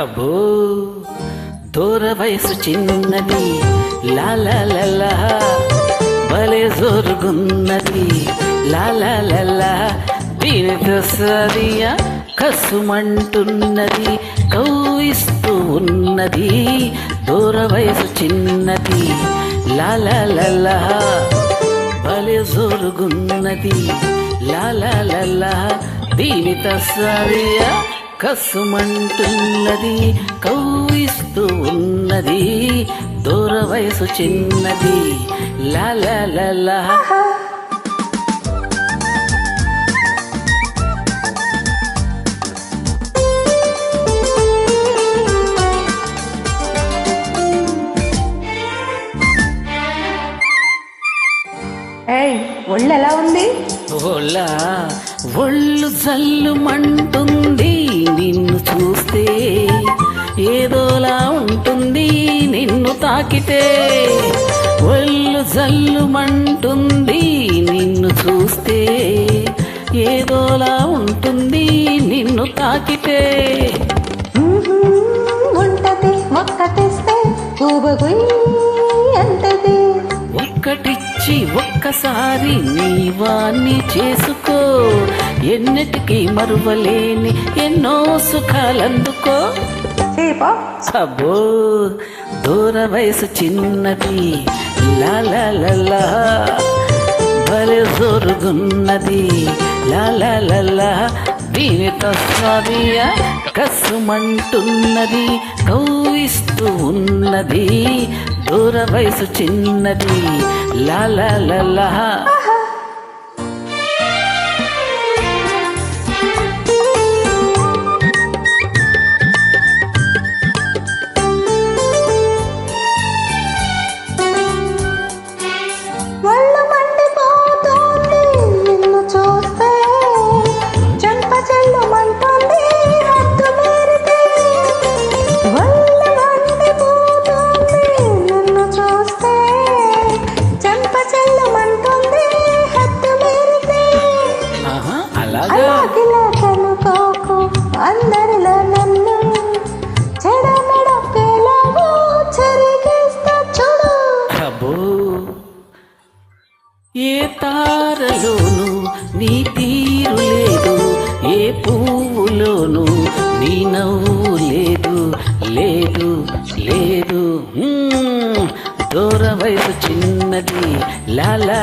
అబ్బో దూర వయసు చిన్నది లాలా భలే జోరుగున్నది లాలా దీనితో సరియా కసుమంటున్నది కౌయిస్తూ ఉన్నది దూర వయసు చిన్నది లాలా భలే జోరుగున్నది లాలా దీనితో సరియా కసుమంటున్నది కౌయిస్తూ ఉన్నది దూర వయసు చిన్నది లాలా ఒళ్ళు ఎలా ఉంది? ఒళ్ళు జల్లుమంటుంది నిన్ను చూస్తే ఏదోలా ఉంటుంది నిన్ను తాకితే ఒళ్ళు జల్లుమంటుంది నిన్ను చూస్తే ఏదోలా ఉంటుంది నిన్ను తాకితే ఉంటది ఒక్కటిస్తే అంటది ఒక్కటిచ్చి ఒక్కసారి నీవాన్ని చేసుకో ఎన్నిటికీ మరువలేని ఎన్నో సుఖాలందుకో అబ్బో దూర వయసు చిన్నది లాలా భలే జోరుగున్నది లాలా దీనితో సరియా కసుమంటున్నది కౌయిస్తూ ఉన్నది దూర వయసు చిన్నది లాలా అందరిలో నన్ను చెడమడకేలాగో చెరిగేస్తా చూడు. అబ్బో ఏ తారలోను నీ తీరు లేదు ఏ పువ్వులోను నీ నవ్వు లేదు లేదు లేదు దూర వయసు చిన్నది లాలా